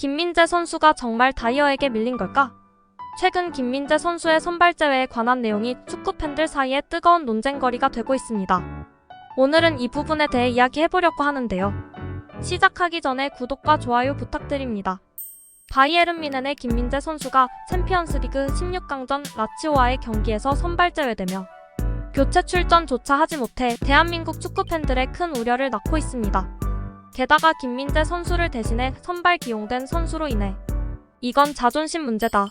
김민재 선수가 정말 다이어에게 밀린 걸까? 최근 김민재 선수의 선발 제외에 관한 내용이 축구 팬들 사이에 뜨거운 논쟁거리가 되고 있습니다. 오늘은 이 부분에 대해 이야기해보려고 하는데요. 시작하기 전에 구독과 좋아요 부탁드립니다. 바이에른 뮌헨의 김민재 선수가 챔피언스리그 16강전 라치오와의 경기에서 선발 제외되며 교체 출전조차 하지 못해 대한민국 축구 팬들의 큰 우려를 낳고 있습니다. 게다가 김민재 선수를 대신해 선발 기용된 선수로 인해 이건 자존심 문제다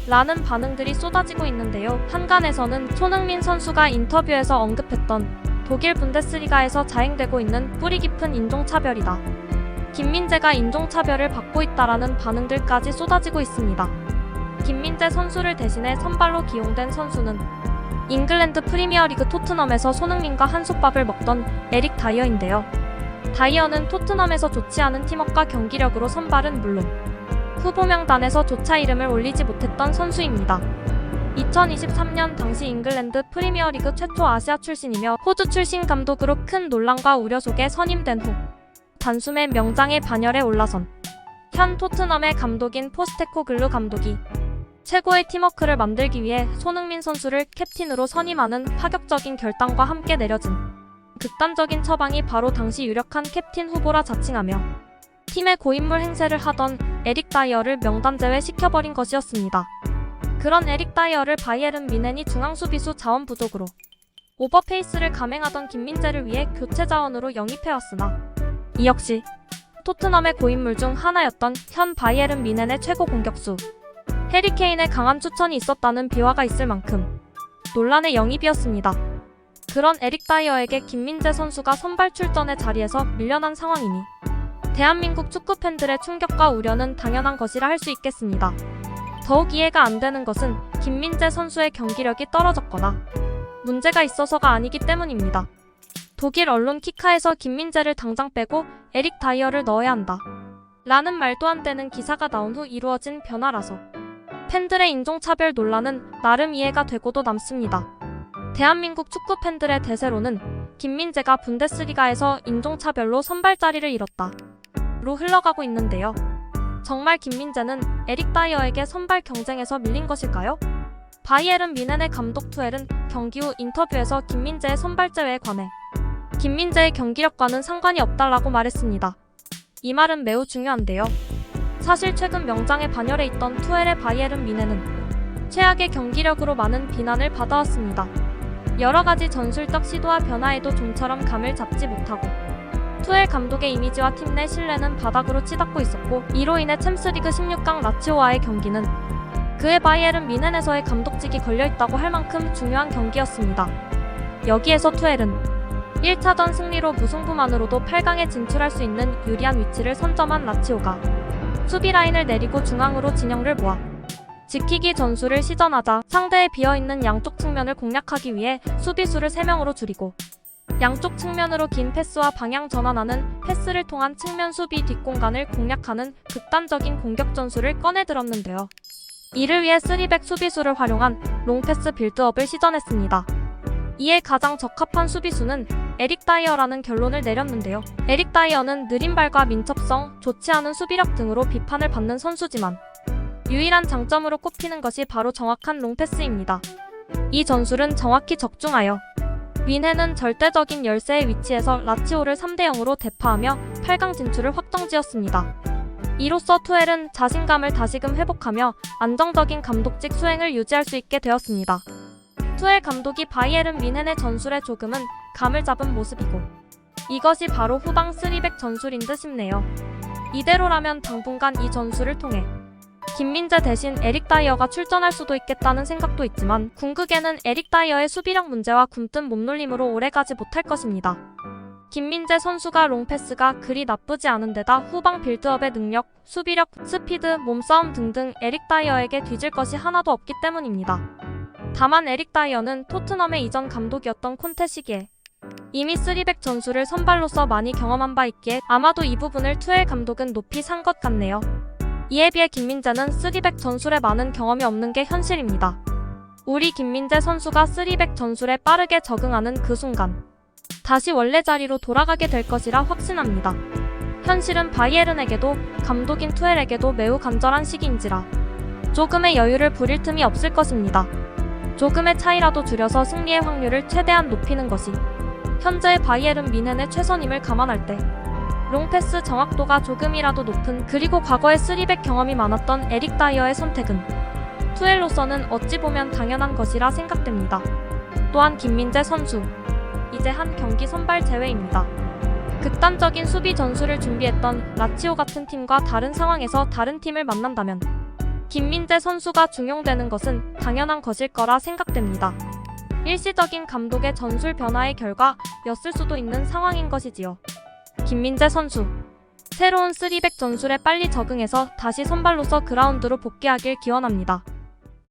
라는 반응들이 쏟아지고 있는데요. 한간에서는 손흥민 선수가 인터뷰에서 언급했던 독일 분데스리가에서 자행되고 있는 뿌리 깊은 인종차별이다. 김민재가 인종차별을 받고 있다라는 반응들까지 쏟아지고 있습니다. 김민재 선수를 대신해 선발로 기용된 선수는 잉글랜드 프리미어리그 토트넘에서 손흥민과 한솥밥을 먹던 에릭 다이어인데요. 다이어는 토트넘에서 좋지 않은 팀워크와 경기력으로 선발은 물론 후보 명단에서 조차 이름을 올리지 못했던 선수입니다. 2023년 당시 잉글랜드 프리미어리그 최초 아시아 출신이며 호주 출신 감독으로 큰 논란과 우려 속에 선임된 후 단숨에 명장의 반열에 올라선 현 토트넘의 감독인 포스테코글루 감독이 최고의 팀워크를 만들기 위해 손흥민 선수를 캡틴으로 선임하는 파격적인 결단과 함께 내려진 극단적인 처방이 바로 당시 유력한 캡틴 후보라 자칭하며 팀의 고인물 행세를 하던 에릭 다이어를 명단 제외시켜버린 것이었습니다. 그런 에릭 다이어를 바이에른 뮌헨이 중앙 수비수 자원 부족으로 오버페이스를 감행하던 김민재를 위해 교체 자원으로 영입해왔으나 이 역시 토트넘의 고인물 중 하나였던 현 바이에른 뮌헨의 최고 공격수 해리 케인의 강한 추천이 있었다는 비화가 있을 만큼 논란의 영입이었습니다. 그런 에릭 다이어에게 김민재 선수가 선발 출전의 자리에서 밀려난 상황이니 대한민국 축구 팬들의 충격과 우려는 당연한 것이라 할 수 있겠습니다. 더욱 이해가 안 되는 것은 김민재 선수의 경기력이 떨어졌거나 문제가 있어서가 아니기 때문입니다. 독일 언론 키카에서 김민재를 당장 빼고 에릭 다이어를 넣어야 한다 라는 말도 안 되는 기사가 나온 후 이루어진 변화라서 팬들의 인종차별 논란은 나름 이해가 되고도 남습니다. 대한민국 축구 팬들의 대세로는 김민재가 분데스리가에서 인종차별로 선발 자리를 잃었다 로 흘러가고 있는데요. 정말 김민재는 에릭 다이어에게 선발 경쟁에서 밀린 것일까요? 바이에른 뮌헨의 감독 투헬은 경기 후 인터뷰에서 김민재의 선발 제외에 관해 김민재의 경기력과는 상관이 없다라고 말했습니다. 이 말은 매우 중요한데요. 사실 최근 명장의 반열에 있던 투헬의 바이에른 뮌헨은 최악의 경기력으로 많은 비난을 받아왔습니다. 여러가지 전술적 시도와 변화에도 좀처럼 감을 잡지 못하고 투헬 감독의 이미지와 팀 내 신뢰는 바닥으로 치닫고 있었고 이로 인해 챔스리그 16강 라치오와의 경기는 그의 바이에른 뮌헨에서의 감독직이 걸려있다고 할 만큼 중요한 경기였습니다. 여기에서 투헬은 1차전 승리로 무승부만으로도 8강에 진출할 수 있는 유리한 위치를 선점한 라치오가 수비 라인을 내리고 중앙으로 진영을 모아 지키기 전술을 시전하자 상대의 비어있는 양쪽 측면을 공략하기 위해 수비수를 3명으로 줄이고 양쪽 측면으로 긴 패스와 방향 전환하는 패스를 통한 측면 수비 뒷공간을 공략하는 극단적인 공격 전술을 꺼내들었는데요. 이를 위해 3백 수비수를 활용한 롱패스 빌드업을 시전했습니다. 이에 가장 적합한 수비수는 에릭 다이어라는 결론을 내렸는데요. 에릭 다이어는 느린 발과 민첩성, 좋지 않은 수비력 등으로 비판을 받는 선수지만 유일한 장점으로 꼽히는 것이 바로 정확한 롱패스입니다. 이 전술은 정확히 적중하여 뮌헨은 절대적인 열세의 위치에서 라치오를 3대0으로 대파하며 8강 진출을 확정지었습니다. 이로써 투헬은 자신감을 다시금 회복하며 안정적인 감독직 수행을 유지할 수 있게 되었습니다. 투헬 감독이 바이에른 뮌헨의 전술에 조금은 감을 잡은 모습이고 이것이 바로 후방 3백 전술인 듯 싶네요. 이대로라면 당분간 이 전술을 통해 김민재 대신 에릭 다이어가 출전할 수도 있겠다는 생각도 있지만 궁극에는 에릭 다이어의 수비력 문제와 굼뜬 몸놀림으로 오래가지 못할 것입니다. 김민재 선수가 롱패스가 그리 나쁘지 않은 데다 후방 빌드업의 능력, 수비력, 스피드, 몸싸움 등등 에릭 다이어에게 뒤질 것이 하나도 없기 때문입니다. 다만 에릭 다이어는 토트넘의 이전 감독이었던 콘테 시기에 이미 3백 전술을 선발로서 많이 경험한 바 있기에 아마도 이 부분을 투헬 감독은 높이 산 것 같네요. 이에 비해 김민재는 3백 전술에 많은 경험이 없는 게 현실입니다. 우리 김민재 선수가 3백 전술에 빠르게 적응하는 그 순간 다시 원래 자리로 돌아가게 될 것이라 확신합니다. 현실은 바이에른에게도 감독인 투엘에게도 매우 간절한 시기인지라 조금의 여유를 부릴 틈이 없을 것입니다. 조금의 차이라도 줄여서 승리의 확률을 최대한 높이는 것이 현재의 바이에른 미넨의 최선임을 감안할 때 롱패스 정확도가 조금이라도 높은, 그리고 과거에 3백 경험이 많았던 에릭 다이어의 선택은 투엘로서는 어찌 보면 당연한 것이라 생각됩니다. 또한 김민재 선수, 이제 한 경기 선발 제외입니다. 극단적인 수비 전술을 준비했던 라치오 같은 팀과 다른 상황에서 다른 팀을 만난다면 김민재 선수가 중용되는 것은 당연한 것일 거라 생각됩니다. 일시적인 감독의 전술 변화의 결과였을 수도 있는 상황인 것이지요. 김민재 선수, 새로운 3백 전술에 빨리 적응해서 다시 선발로서 그라운드로 복귀하길 기원합니다.